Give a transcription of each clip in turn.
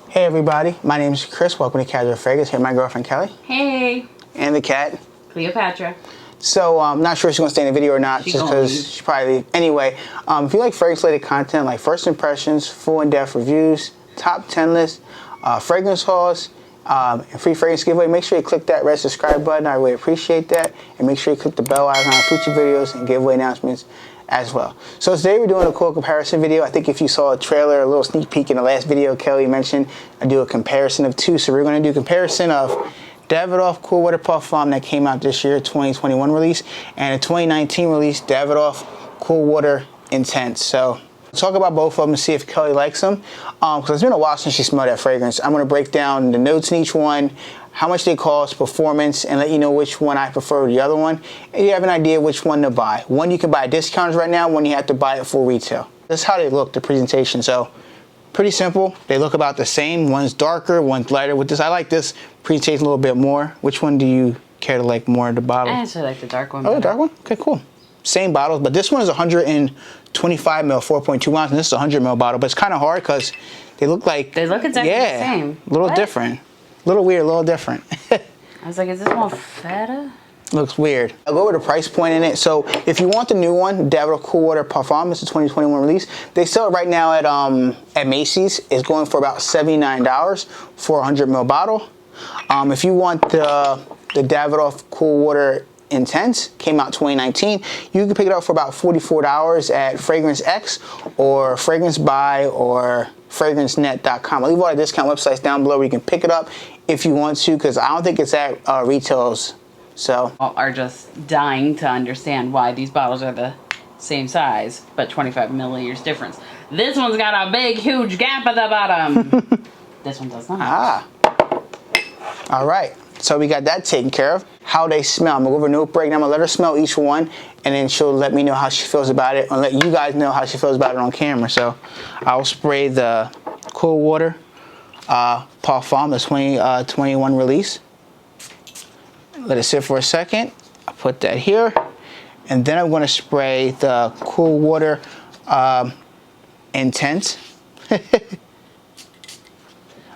Hey everybody, my name is Chris. Welcome to Casual Fragrance. Here, my girlfriend Kelly. Hey. And the cat. Cleopatra. So I'm not sure if she's going to stay in the video or not, just because she's probably... Anyway, if you like fragrance-related content like first impressions, full in-depth reviews, top 10 lists, fragrance hauls, and free fragrance giveaway, make sure you click that red subscribe button. I really appreciate that. And make sure you click the bell icon for future videos and giveaway announcements as well. So today we're doing a cool comparison video. I think if you saw a trailer, a little sneak peek in the last video Kelly mentioned, I do a comparison of two. So we're going to do a comparison of Davidoff Cool Water Parfum that came out this year, 2021 release, and a 2019 release, Davidoff Cool Water Intense. So talk about both of them and see if Kelly likes them. Because it's been a while since she smelled that fragrance. I'm going to break down the notes in each one, how much they cost, performance, and let you know which one I prefer to the other one. And you have an idea which one to buy. One you can buy at discounts right now, one you have to buy at full retail. That's how they look, the presentation. So pretty simple. They look about the same. One's darker, one's lighter. With this, I like this presentation a little bit more. Which one do you care to like more, the bottle? I actually like the dark one. Oh, the dark one? Okay, cool. Same bottles, but this one is 125 ml, 4.2 ounce, and this is a 100 ml bottle. But it's kind of hard because they look like... They look exactly the same. A little different. A little weird, a little different. I was like, is this more feta? Looks weird. I'll go over the price point in it. So if you want the new one, Davidoff Cool Water Parfum, it's a 2021 release. They sell it right now at Macy's. It's going for about $79 for a 100 ml bottle. If you want the Davidoff Cool Water Intense, came out 2019, you can pick it up for about $44 at Fragrance X or Fragrance Buy or fragrancenet.com. I'll leave all the discount websites down below where you can pick it up if you want to, because I don't think it's at retails. So are just dying to understand why these bottles are the same size, but 25 milliliters difference. This one's got a big, huge gap at the bottom. This one does not. Ah. All right. So we got that taken care of. How they smell. I'm going to go over a note break. I'm going to let her smell each one, and then she'll let me know how she feels about it, and let you guys know how she feels about it on camera. So I'll spray the Cool Water Parfum, the 2021 release. Let it sit for a second. I'll put that here. And then I'm going to spray the Cool Water Intense.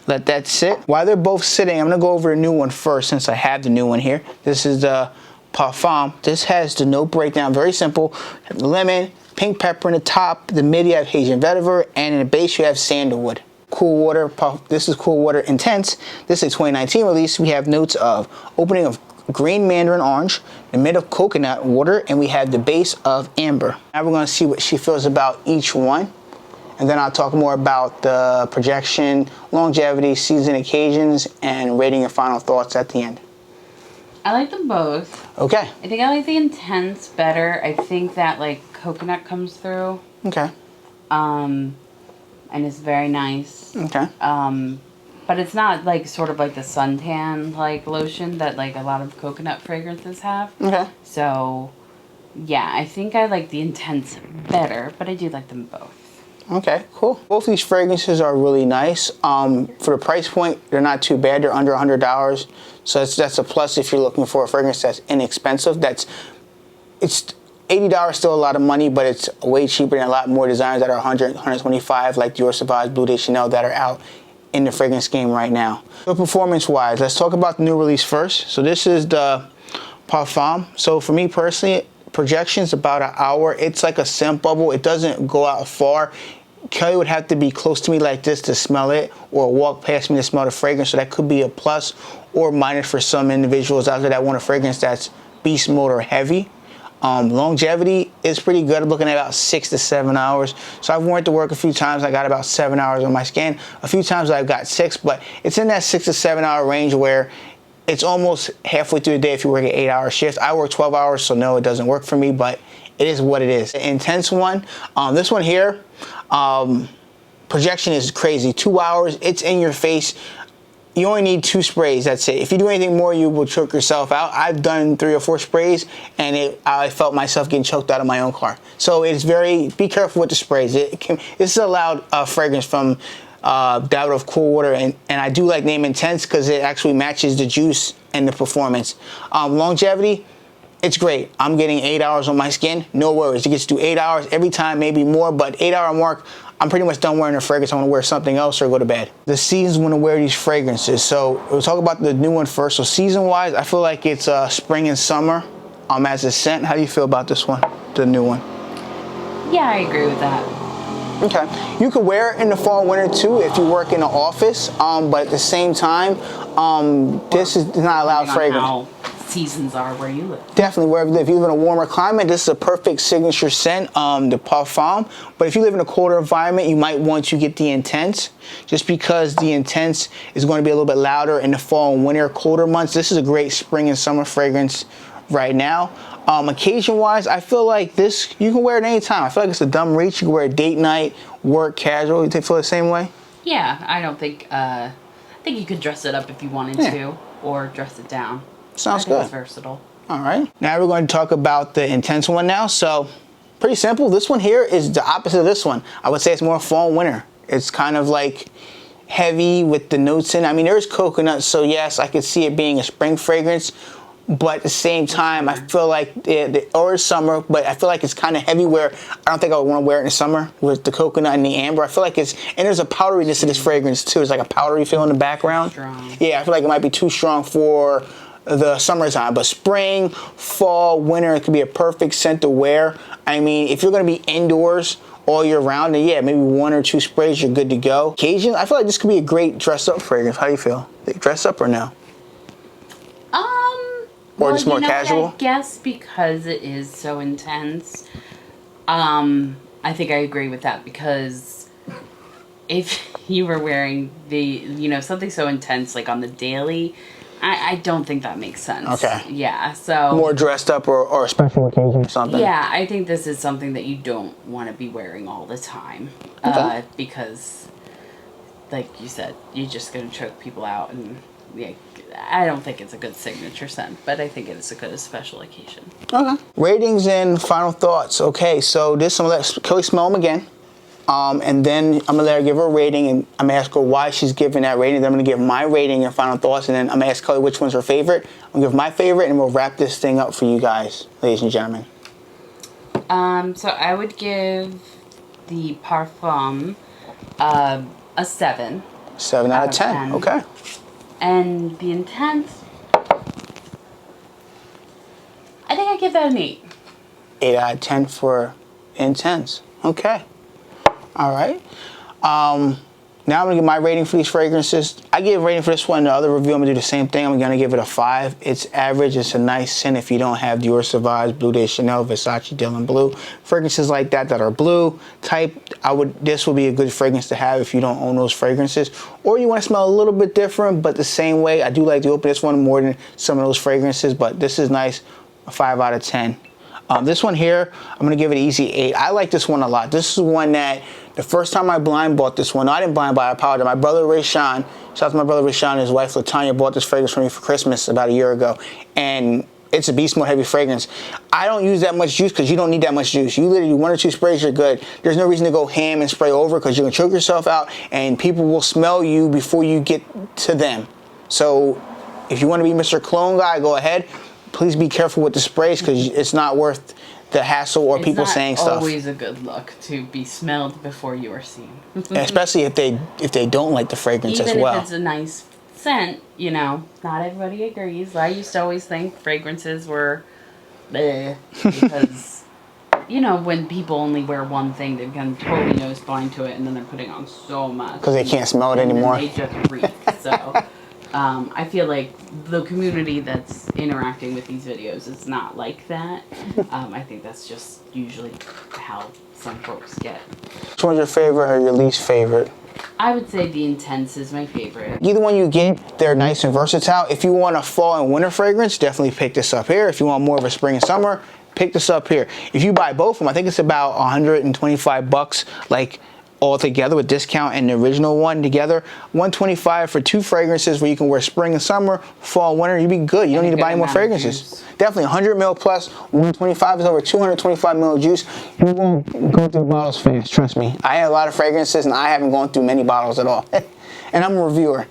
Let that sit. While they're both sitting, I'm going to go over the new one first since I have the new one here. This is the Parfum. This has the note breakdown. Very simple. Lemon, pink pepper in the top. The mid you have Haitian vetiver, and in the base you have sandalwood. Cool Water. This is Cool Water Intense. This is a 2019 release. We have notes of opening of green mandarin orange, the mid of coconut water, and we have the base of amber. Now we're going to see what she feels about each one. And then I'll talk more about the projection, longevity, season occasions, and rating your final thoughts at the end. I like them both. Okay. I think I like the Intense better. I think that like coconut comes through. Okay. And it's very nice. Okay. But it's not like sort of like the suntan like lotion that like a lot of coconut fragrances have. Okay. So yeah, I think I like the Intense better, but I do like them both. Okay, cool. Both of these fragrances are really nice. For the price point, they're not too bad. They're under $100. So that's a plus if you're looking for a fragrance that's inexpensive. It's $80 still a lot of money, but it's way cheaper than a lot more designs that are $100, $125, like Dior Sauvage, Bleu de Chanel, that are out in the fragrance game right now. So performance-wise, let's talk about the new release first. So this is the Parfum. So for me personally, projection's about an hour. It's like a scent bubble. It doesn't go out far. Kelly would have to be close to me like this to smell it, or walk past me to smell the fragrance. So that could be a plus or minus for some individuals out there that want a fragrance that's beast mode or heavy. Longevity is pretty good. I'm looking at about 6 to 7 hours. So I've worn it to work a few times. I got about 7 hours on my skin. A few times I've got 6, but it's in that 6 to 7 hour range where it's almost halfway through the day if you work an 8-hour shift. I work 12 hours, so no, it doesn't work for me, but it is what it is. The Intense one, this one here, projection is crazy. 2 hours, it's in your face. You only need 2 sprays, that's it. If you do anything more, you will choke yourself out. I've done 3 or 4 sprays, and I felt myself getting choked out of my own car. So it's be careful with the sprays. This is a loud fragrance from Davidoff Cool Water, and I do like name Intense because it actually matches the juice and the performance. Longevity, it's great. I'm getting 8 hours on my skin, no worries. It gets to 8 hours every time, maybe more, but 8 hour mark, I'm pretty much done wearing a fragrance. I want to wear something else or go to bed. The seasons want to wear these fragrances. So we'll talk about the new one first. So season-wise, I feel like it's spring and summer as a scent. How do you feel about this one, the new one? Yeah, I agree with that. Okay. You could wear it in the fall and winter too if you work in an office, but at the same time, this is not allowed fragrance. How seasons are where you live. Definitely wherever you live. If you live in a warmer climate, this is a perfect signature scent, the Parfum. But if you live in a colder environment, you might want to get the Intense, just because the Intense is going to be a little bit louder in the fall and winter, colder months. This is a great spring and summer fragrance right now. Occasion-wise, I feel like this, you can wear it anytime. I feel like it's a dumb reach. You can wear it date night, work, casual. You feel the same way? Yeah, I don't think, I think you could dress it up if you wanted to, or dress it down. Sounds good. It's versatile. All right. Now we're going to talk about the Intense one now. So pretty simple. This one here is the opposite of this one. I would say it's more fall and winter. It's kind of like heavy with the notes in. I mean, there's coconut, so yes, I could see it being a spring fragrance. But at the same time, I feel like or summer, but I feel like it's kind of heavy where I don't think I would want to wear it in the summer with the coconut and the amber. I feel like it's, and there's a powderiness to this fragrance too. It's like a powdery feel in the background. Strong. Yeah, I feel like it might be too strong for the summertime, but spring, fall, winter, it could be a perfect scent to wear. I mean, if you're going to be indoors all year round, then yeah, maybe 1 or 2 sprays, you're good to go. Occasion, I feel like this could be a great dress up fragrance. How do you feel? Dress up or no? Or just more casual? I guess because it is so intense, I think I agree with that, because if you were wearing something so intense like on the daily, I don't think that makes sense. Okay. Yeah, so. More dressed up or a special occasion or something. Yeah, I think this is something that you don't want to be wearing all the time. Okay. Because, like you said, you're just going to choke people out, and yeah, I don't think it's a good signature scent, but I think it is a good special occasion. Okay. Ratings and final thoughts. Okay, so this, I'm going to let Kelly smell them again. And then I'm going to let her give her a rating, and I'm going to ask her why she's giving that rating. Then I'm going to give my rating and final thoughts, and then I'm going to ask Kelly which one's her favorite. I'm going to give my favorite, and we'll wrap this thing up for you guys, ladies and gentlemen. So I would give the Parfum a 7. 7 out of 10. Okay. And the Intense, I think I give that an 8. 8 out of 10 for Intense. Okay. All right. Now I'm going to give my rating for these fragrances. I give a rating for this one. The other review, I'm going to do the same thing. I'm going to give it a 5. It's average. It's a nice scent if you don't have Dior Sauvage, Bleu de Chanel, Versace, Dylan Blue. Fragrances like that are blue type, this would be a good fragrance to have if you don't own those fragrances. Or you want to smell a little bit different, but the same way. I do like to open this one more than some of those fragrances, but this is nice. A 5 out of 10. This one here, I'm going to give it an easy 8. I like this one a lot. This is one that the first time I blind bought this one, no, I didn't blind buy, I apologize. My brother Rayshawn, shout out to my brother Rayshawn and his wife Latanya, bought this fragrance for me for Christmas about a year ago. And it's a beast mode heavy fragrance. I don't use that much juice because you don't need that much juice. You literally 1 or 2 sprays, you're good. There's no reason to go ham and spray over because you're going to choke yourself out and people will smell you before you get to them. So if you want to be Mr. Cologne guy, go ahead. Please be careful with the sprays because it's not worth the hassle or people saying stuff. It's always a good look to be smelled before you are seen. Especially if they don't like the fragrance as well. Even if it's a nice scent, not everybody agrees. I used to always think fragrances were bleh, because when people only wear one thing, they become totally nose blind to it, and then they're putting on so much because they can't smell it anymore. They just reek. So I feel like the community that's interacting with these videos is not like that. I think that's just usually how some folks get. Which one's your favorite or your least favorite? I would say the Intense is my favorite. Either one you get, they're nice and versatile. If you want a fall and winter fragrance, definitely pick this up here. If you want more of a spring and summer, pick this up here. If you buy both of them, I think it's about $125, like all together with discount and the original one together. $125 for 2 fragrances where you can wear spring and summer, fall, winter. You'd be good. You don't need to buy any more fragrances. Definitely 100 ml plus. 125 is over 225 ml of juice. You won't go through the bottles fast. Trust me. I have a lot of fragrances and I haven't gone through many bottles at all. And I'm a reviewer.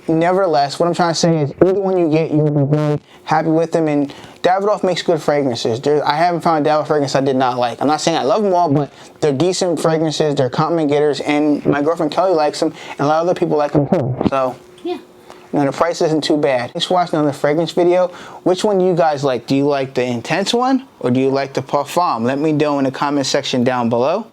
nevertheless, what I'm trying to say is either one you get, you'll be very happy with them. And Davidoff makes good fragrances. I haven't found a Davidoff fragrance I did not like. I'm not saying I love them all, but they're decent fragrances. They're compliment getters, and my girlfriend Kelly likes them, and a lot of other people like them too. So yeah. And the price isn't too bad. Thanks for watching another fragrance video. Which one do you guys like? Do you like the intense one or do you like the Parfum? Let me know in the comment section down below.